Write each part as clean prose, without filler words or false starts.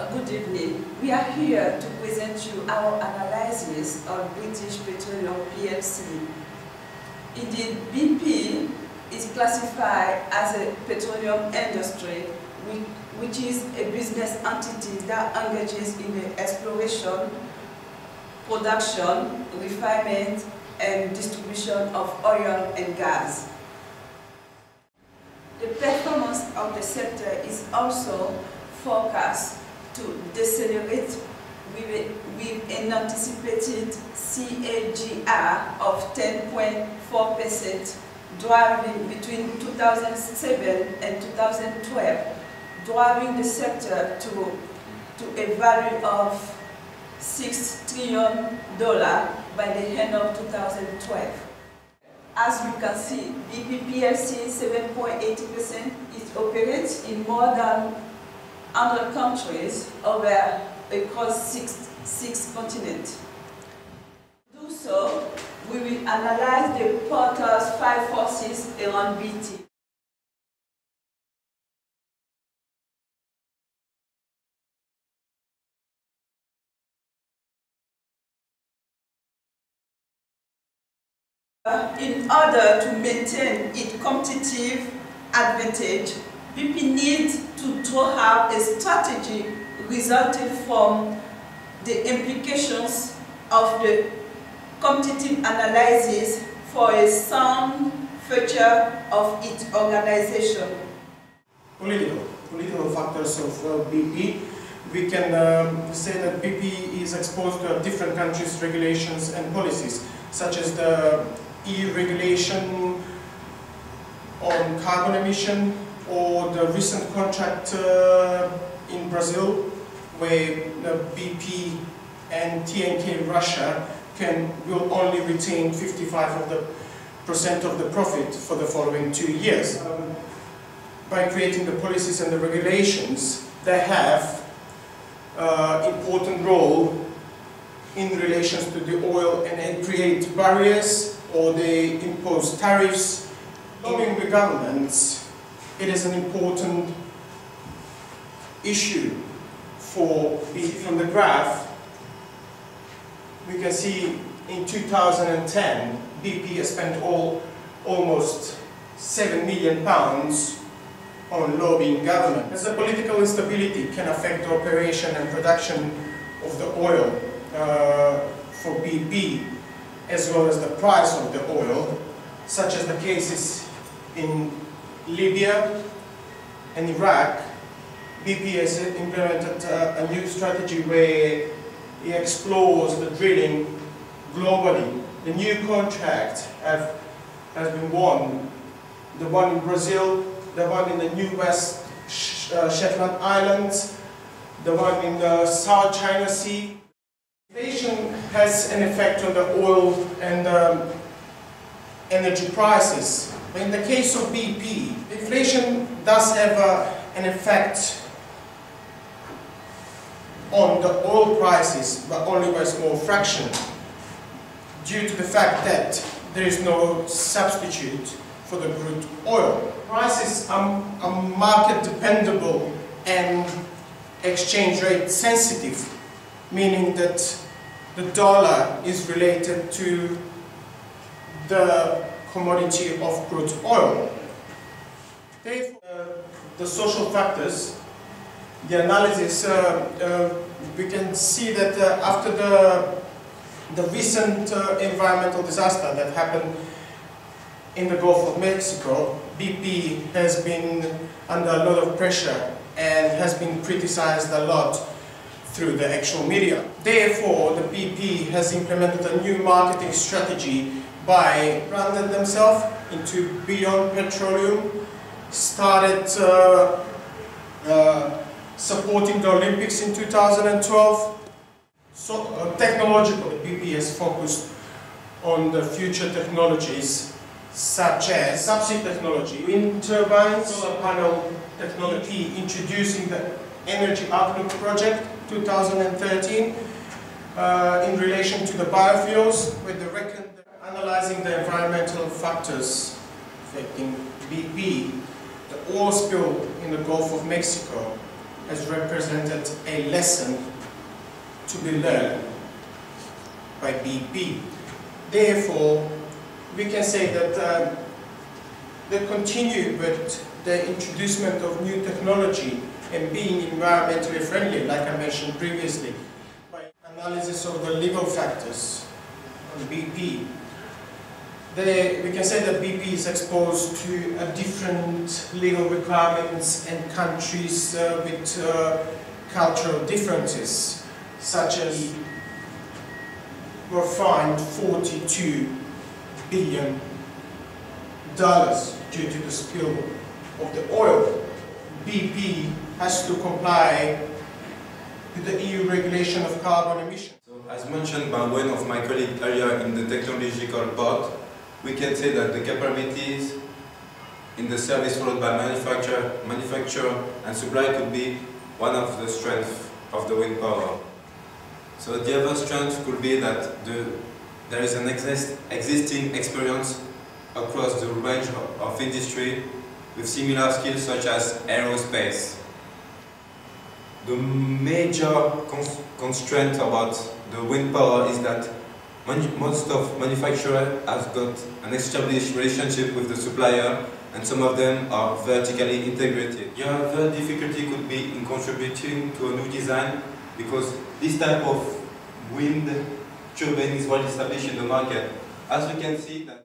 Good evening. We are here to present you our analysis of British Petroleum PLC. Indeed, BP is classified as a petroleum industry, which is a business entity that engages in the exploration, production, refinement, and distribution of oil and gas. The performance of the sector is also forecast to decelerate with an anticipated CAGR of 10.4%, driving between 2007 and 2012, driving the sector to a value of $6 trillion by the end of 2012. As you can see, BP PLC 7.80% it operates in more than 100 countries across six continents. To do so, we will analyze the Porter's 5 forces around BP. In order to maintain its competitive advantage, BP needs to draw out a strategy resulting from the implications of the competitive analysis for a sound future of its organization. Political factors of BP. We can say that BP is exposed to different countries' regulations and policies, such as the EU regulation on carbon emission, or the recent contract in Brazil, where BP and TNK Russia will only retain 55% of the profit for the following 2 years. By creating the policies and the regulations, they have important role in relation to the oil, and they create barriers or they impose tariffs. Lobbying the governments, it is an important issue for BP. From the graph, we can see in 2010, BP has spent almost £7 million on lobbying government. As the political instability can affect the operation and production of the oil for BP, as well as the price of the oil, such as the cases in Libya and Iraq, BP has implemented a new strategy where it explores the drilling globally. The new contract has been won, the one in Brazil, the one in the New West Shetland Islands, the one in the South China Sea. Inflation has an effect on the oil and energy prices. In the case of BP, inflation does have an effect on the oil prices, but only by a small fraction, due to the fact that there is no substitute for the crude oil. Prices are market dependable and exchange rate sensitive, meaning that the dollar is related to the commodity of crude oil. Therefore, the social factors, the analysis, we can see that after the recent environmental disaster that happened in the Gulf of Mexico, BP has been under a lot of pressure and has been criticized a lot through the actual media. Therefore, the BP has implemented a new marketing strategy by branding themselves into Beyond Petroleum, started supporting the Olympics in 2012. So technologically, BP has focused on the future technologies such as subsea technology, wind turbines, solar panel technology, introducing the Energy Outlook project 2013 in relation to the biofuels, with the analyzing the environmental factors affecting BP, the oil spill in the Gulf of Mexico, has represented a lesson to be learned by BP. Therefore, we can say that they continue with the introducement of new technology and being environmentally friendly, like I mentioned previously. By analysis of the legal factors on BP, we can say that BP is exposed to different legal requirements and countries with cultural differences, such as were fined $42 billion due to the spill of the oil. BP has to comply with the EU regulation of carbon emissions. So, as mentioned by one of my colleagues earlier in the technological part, we can say that the capabilities in the service followed by manufacture and supply could be one of the strengths of the wind power. So the other strength could be that there is an existing experience across the range of industry with similar skills such as aerospace. The major constraint about the wind power is that most of manufacturers have got an established relationship with the supplier, and some of them are vertically integrated. The other difficulty could be in contributing to a new design, because this type of wind turbine is well established in the market. As we can see, that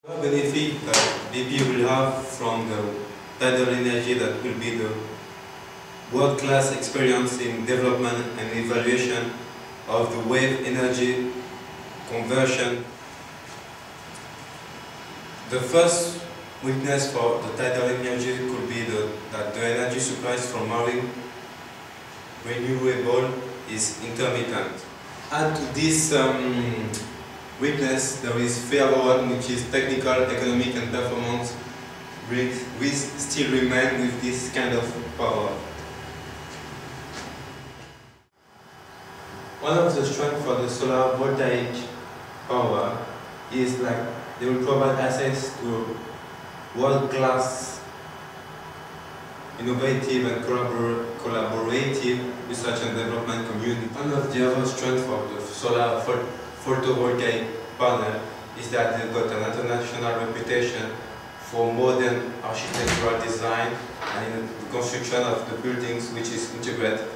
the benefit that BP will have from the tidal energy, that will be the world-class experience in development and evaluation of the wave energy conversion. The first weakness for the tidal energy could be that the energy supplies from marine renewable is intermittent. Add to this weakness, there is further one, which is technical, economic and performance. We still remain with this kind of power. One of the strengths for the solar voltaic power is like they will provide access to world-class, innovative and collaborative research and development community. One of the other strengths for the solar photovoltaic panel is that they've got an international reputation for modern architectural design and in the construction of the buildings, which is integrated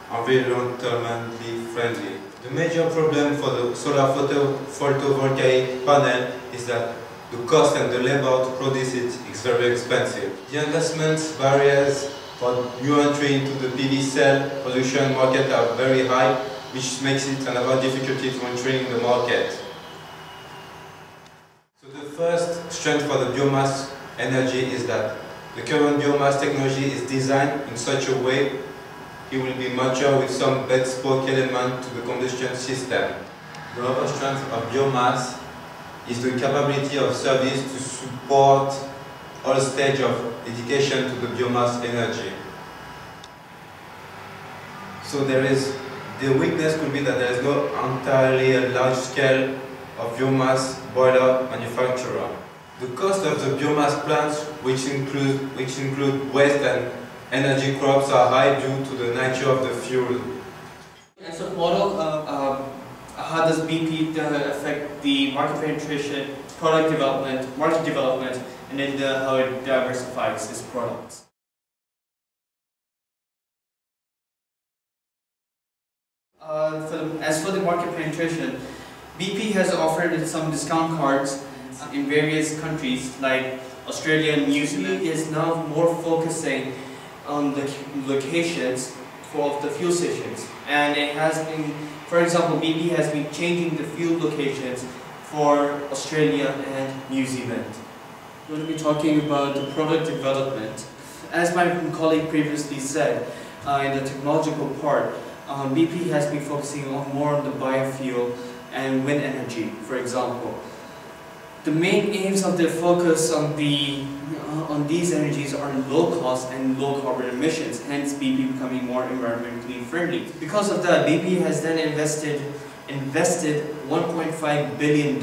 environmentally friendly. The major problem for the solar photovoltaic panel is that the cost and the labor to produce it is very expensive. The investment barriers for new entry into the PV cell production market are very high, which makes it another difficulty to entering the market. So the first strength for the biomass energy is that the current biomass technology is designed in such a way it will be mature with some bespoke element to the combustion system. The other strength of biomass is the capability of service to support all stages of dedication to the biomass energy. So the weakness could be that there is no entirely a large scale of biomass boiler manufacturer. The cost of the biomass plants, which include waste and energy crops, are high due to the nature of the fuel. As a model, how does BP affect the market penetration, product development, market development, and then how it diversifies its products? As for the market penetration, BP has offered some discount cards in various countries like Australia and New Zealand. It is now more focusing on the locations for the fuel stations, and it has been, for example, BP has been changing the fuel locations for Australia and New Zealand. We're going to be talking about the product development. As my colleague previously said, in the technological part, BP has been focusing more on the biofuel and wind energy, for example. The main aims of their focus on these energies are low cost and low carbon emissions, hence BP becoming more environmentally friendly. Because of that, BP has then invested $1.5 billion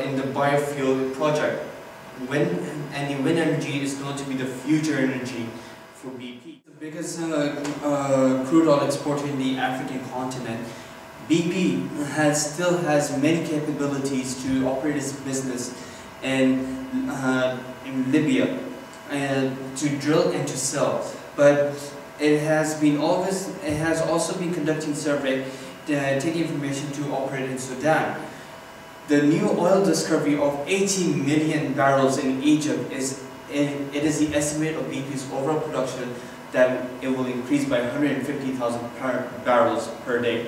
in the biofuel project. Wind energy is going to be the future energy for BP. The biggest crude oil exporter in the African continent, BP still has many capabilities to operate its business in Libya and to drill and to sell. But it has also been conducting survey, taking information to operate in Sudan. The new oil discovery of 80 million barrels in Egypt is the estimate of BP's overall production that it will increase by 150,000 barrels per day.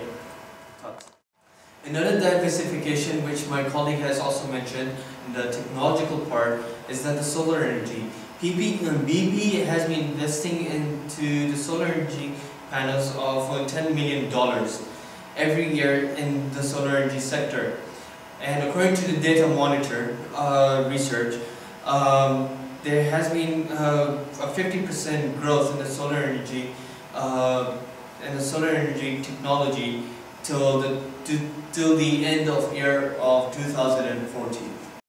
Another diversification which my colleague has also mentioned in the technological part is that the solar energy. BP has been investing into the solar energy panels for $10 million every year in the solar energy sector. And according to the Data Monitor research, there has been a 50% growth in the solar energy technology till the end of year of 2014.